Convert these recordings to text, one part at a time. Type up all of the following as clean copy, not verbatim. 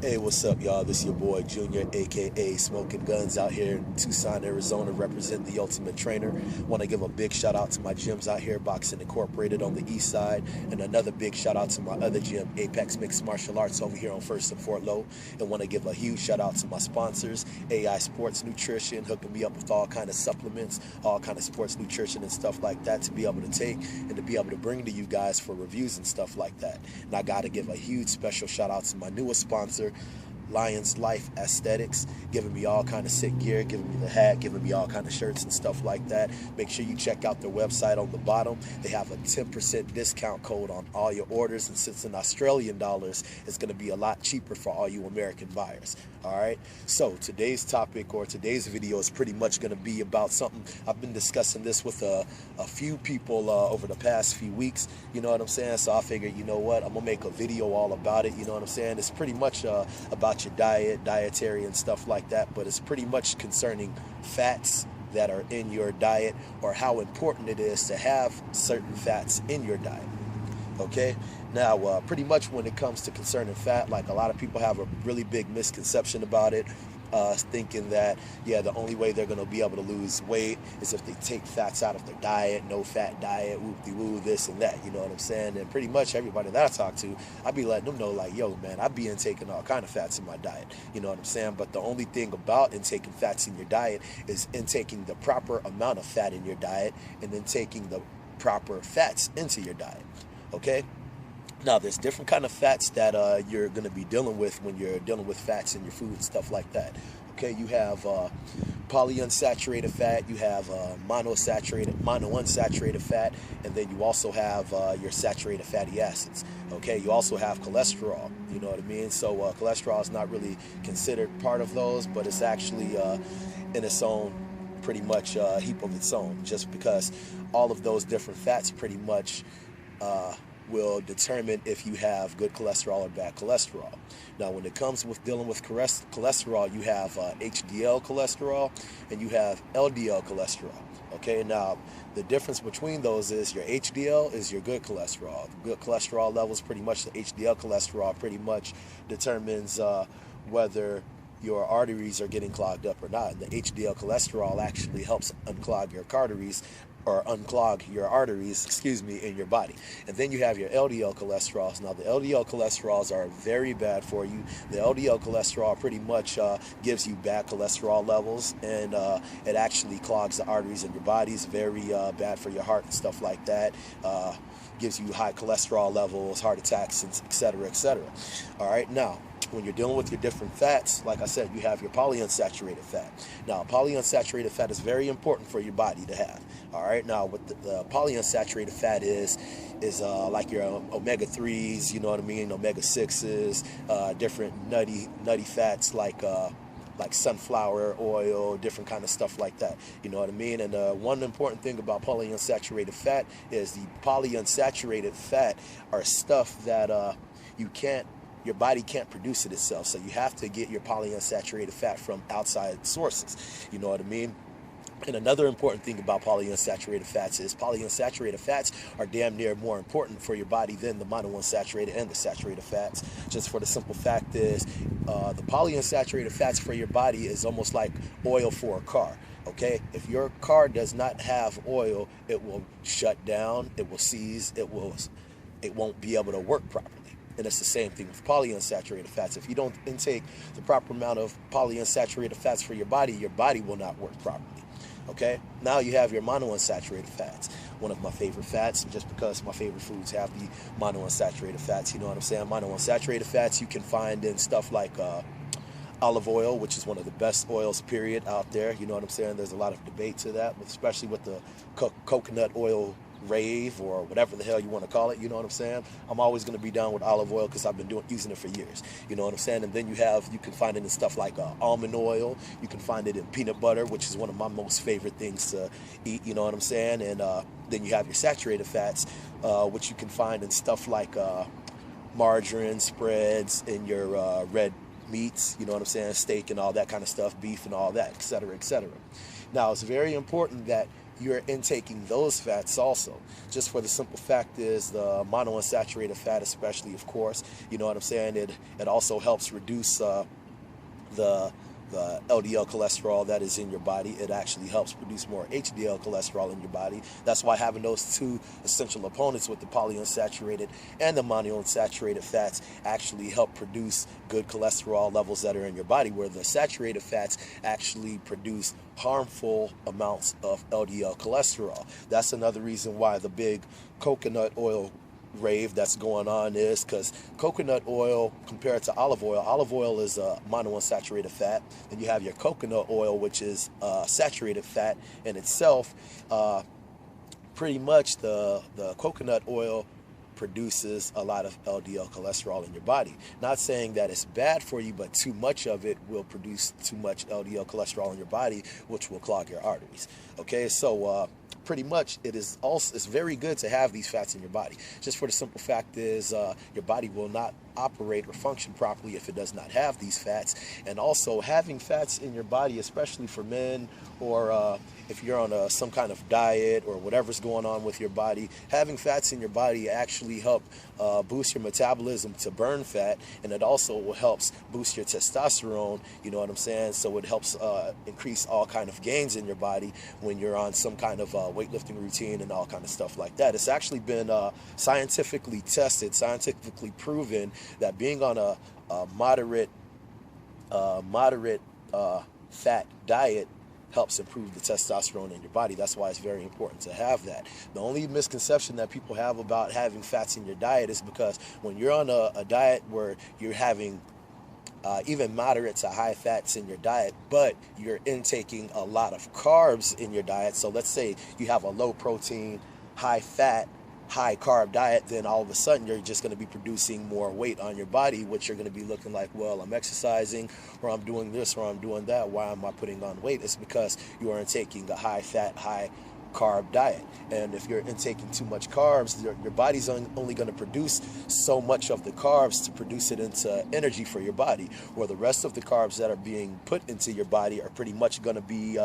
Hey, what's up, y'all? This is your boy Junior, aka Smoking Guns, out here in Tucson, Arizona, represent the Ultimate Trainer. Want to give a big shout out to my gyms out here, Boxing Incorporated on the east side, and another big shout out to my other gym, Apex Mixed Martial Arts, over here on First and Fort Low. And want to give a huge shout out to my sponsors, AI Sports Nutrition, hooking me up with all kind of supplements, all kind of sports nutrition and stuff like that to be able to take and to be able to bring to you guys for reviews and stuff like that. And I got to give a huge special shout out to my newest sponsor, Lions Life Aesthetics, giving me all kind of sick gear, giving me the hat, giving me all kind of shirts and stuff like that. Make sure you check out their website on the bottom. They have a 10% discount code on all your orders, and since in Australian dollars, it's going to be a lot cheaper for all you American buyers. All right, so today's topic or today's video is pretty much going to be about something. I've been discussing this with a few people over the past few weeks, you know what I'm saying? So I figured, you know what, I'm gonna make a video all about it, you know what I'm saying? It's pretty much about your diet, dietary and stuff like that, but it's pretty much concerning fats that are in your diet, or how important it is to have certain fats in your diet. Okay, now pretty much when it comes to concerning fat, like, a lot of people have a really big misconception about it, thinking that, yeah, the only way they're going to be able to lose weight is if they take fats out of their diet, no fat diet, whoop-de-woo, this and that, you know what I'm saying? And pretty much everybody that I talk to, I be letting them know, like, yo, man, I be intaking all kind of fats in my diet, you know what I'm saying? But the only thing about intaking fats in your diet is intaking the proper amount of fat in your diet, and then taking the proper fats into your diet. Okay, now there's different kind of fats that you're going to be dealing with when you're dealing with fats in your food and stuff like that. Okay, you have polyunsaturated fat, you have monounsaturated fat, and then you also have your saturated fatty acids. Okay, you also have cholesterol, you know what I mean? So cholesterol is not really considered part of those, but it's actually in its own pretty much heap of its own, just because all of those different fats pretty much will determine if you have good cholesterol or bad cholesterol. Now, when it comes with dealing with cholesterol, you have HDL cholesterol and you have LDL cholesterol. Okay, now the difference between those is your HDL is your good cholesterol. The good cholesterol levels, pretty much the HDL cholesterol pretty much determines whether your arteries are getting clogged up or not. And the HDL cholesterol actually helps unclog your arteries, or unclog your arteries, excuse me, in your body. And then you have your LDL cholesterols. Now, the LDL cholesterols are very bad for you. The LDL cholesterol pretty much gives you bad cholesterol levels, and it actually clogs the arteries in your body. It's very bad for your heart and stuff like that. Gives you high cholesterol levels, heart attacks, and et cetera, et cetera. All right, now, when you're dealing with your different fats, like I said, you have your polyunsaturated fat. Now, polyunsaturated fat is very important for your body to have. All right, now what the polyunsaturated fat is like your omega-3s, you know what I mean, omega-6s, different nutty fats like sunflower oil, different kind of stuff like that, you know what I mean? And one important thing about polyunsaturated fat is the polyunsaturated fat are stuff that your body can't produce it itself, so you have to get your polyunsaturated fat from outside sources, you know what I mean? And another important thing about polyunsaturated fats is polyunsaturated fats are damn near more important for your body than the monounsaturated and the saturated fats, just for the simple fact is the polyunsaturated fats for your body is almost like oil for a car. Okay, if your car does not have oil, it will shut down, it will seize, it won't be able to work properly. And it's the same thing with polyunsaturated fats. If you don't intake the proper amount of polyunsaturated fats for your body will not work properly. Okay, now you have your monounsaturated fats, one of my favorite fats, just because my favorite foods have the monounsaturated fats, you know what I'm saying? Monounsaturated fats you can find in stuff like olive oil, which is one of the best oils period out there, you know what I'm saying? There's a lot of debate to that, especially with the coconut oil rave, or whatever the hell you want to call it, you know what I'm saying? I'm always going to be down with olive oil because I've been using it for years, you know what I'm saying? And then you can find it in stuff like almond oil, you can find it in peanut butter, which is one of my most favorite things to eat, you know what I'm saying? And then you have your saturated fats, which you can find in stuff like margarine, spreads, and your red meats, you know what I'm saying, steak and all that kind of stuff, beef and all that, etc., etc. Now, it's very important that you're intaking those fats also. Just for the simple fact is the monounsaturated fat, especially, of course, you know what I'm saying, it also helps reduce the LDL cholesterol that is in your body. It actually helps produce more HDL cholesterol in your body. That's why having those two essential opponents with the polyunsaturated and the monounsaturated fats actually help produce good cholesterol levels that are in your body, where the saturated fats actually produce harmful amounts of LDL cholesterol. That's another reason why the big coconut oil rave that's going on is because coconut oil compared to olive oil is a monounsaturated fat, and you have your coconut oil, which is saturated fat in itself. Pretty much the coconut oil produces a lot of LDL cholesterol in your body. Not saying that it's bad for you, but too much of it will produce too much LDL cholesterol in your body, which will clog your arteries. Okay, so pretty much it's very good to have these fats in your body. Just for the simple fact is your body will not operate or function properly if it does not have these fats. And also having fats in your body, especially for men, or if you're on some kind of diet or whatever's going on with your body, having fats in your body actually help boost your metabolism to burn fat, and it also helps boost your testosterone, you know what I'm saying? So it helps increase all kind of gains in your body when you're on some kind of weightlifting routine and all kind of stuff like that. It's actually been scientifically tested, scientifically proven that being on a moderate fat diet helps improve the testosterone in your body. That's why it's very important to have that. The only misconception that people have about having fats in your diet is because when you're on a diet where you're having even moderate to high fats in your diet, but you're intaking a lot of carbs in your diet. So let's say you have a low protein, high fat, high carb diet, then all of a sudden you're just going to be producing more weight on your body, which you're going to be looking like, well, I'm exercising, or I'm doing this, or I'm doing that. Why am I putting on weight? It's because you are intaking a high fat, high carb diet. And if you're intaking too much carbs, your body's only going to produce so much of the carbs to produce it into energy for your body, where the rest of the carbs that are being put into your body are pretty much going to be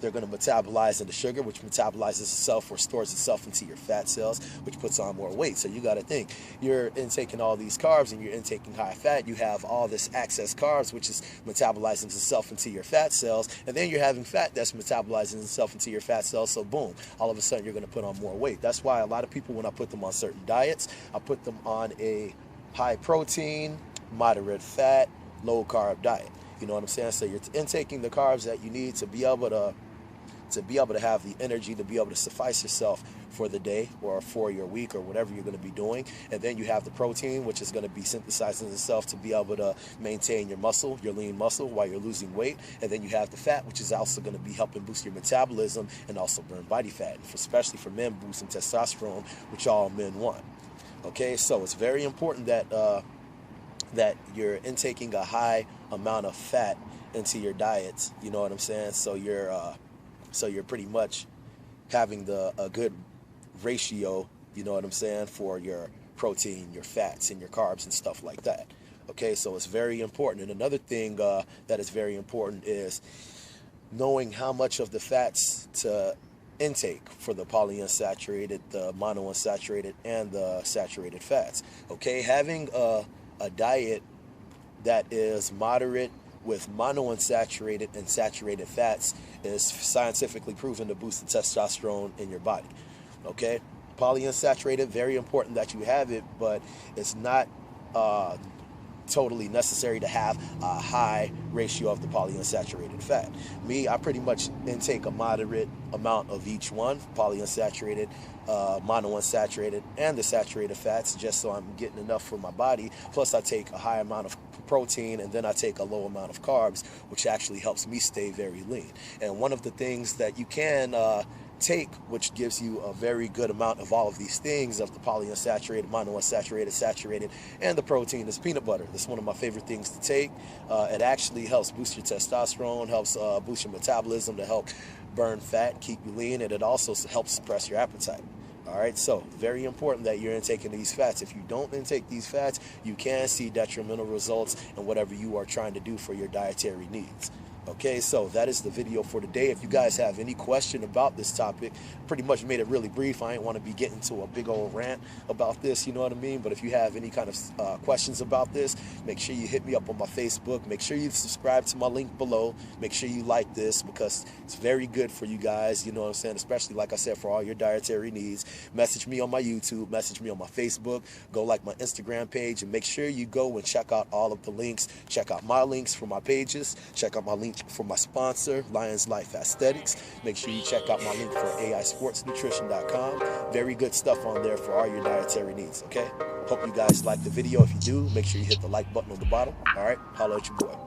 they're going to metabolize into sugar, which metabolizes itself or stores itself into your fat cells, which puts on more weight. So you got to think, you're intaking all these carbs and you're intaking high fat, you have all this excess carbs, which is metabolizing itself into your fat cells, and then you're having fat that's metabolizing itself into your fat cells. So boom, all of a sudden you're going to put on more weight. That's why a lot of people, when I put them on certain diets, I put them on a high protein, moderate fat, low carb diet. You know what I'm saying? So you're intaking the carbs that you need to be able to have the energy to be able to suffice yourself for the day or for your week or whatever you're going to be doing. And then you have the protein, which is going to be synthesizing itself to be able to maintain your muscle, your lean muscle, while you're losing weight. And then you have the fat, which is also going to be helping boost your metabolism and also burn body fat, and especially for men, boosting testosterone, which all men want. Okay, so it's very important that that you're intaking a high amount of fat into your diets. You know what I'm saying? So you're pretty much having a good ratio, you know what I'm saying, for your protein, your fats, and your carbs and stuff like that. Okay, so it's very important. And another thing that is very important is knowing how much of the fats to intake for the polyunsaturated, the monounsaturated, and the saturated fats. Okay, having a diet that is moderate with monounsaturated and saturated fats is scientifically proven to boost the testosterone in your body. Okay, polyunsaturated, very important that you have it, but it's not totally necessary to have a high ratio of the polyunsaturated fat. Me, I pretty much intake a moderate amount of each one, polyunsaturated, monounsaturated, and the saturated fats, just so I'm getting enough for my body. Plus I take a high amount of protein, and then I take a low amount of carbs, which actually helps me stay very lean. And one of the things that you can take, which gives you a very good amount of all of these things, of the polyunsaturated, monounsaturated, saturated, and the protein, is peanut butter. That's one of my favorite things to take. It actually helps boost your testosterone, helps boost your metabolism to help burn fat, keep you lean, and it also helps suppress your appetite. All right, so very important that you're intaking these fats. If you don't intake these fats, you can see detrimental results in whatever you are trying to do for your dietary needs. Okay, so that is the video for today. If you guys have any question about this topic, pretty much made it really brief. I didn't want to be getting to a big old rant about this, you know what I mean? But if you have any kind of questions about this, make sure you hit me up on my Facebook. Make sure you subscribe to my link below. Make sure you like this because it's very good for you guys, you know what I'm saying? Especially, like I said, for all your dietary needs. Message me on my YouTube, message me on my Facebook, go like my Instagram page, and make sure you go and check out all of the links. Check out my links for my pages. Check out my link for my sponsor, Lions Life Aesthetics. Make sure you check out my link for AISportsNutrition.com. Very good stuff on there for all your dietary needs, okay? Hope you guys like the video. If you do, make sure you hit the like button on the bottom. All right, holla at your boy.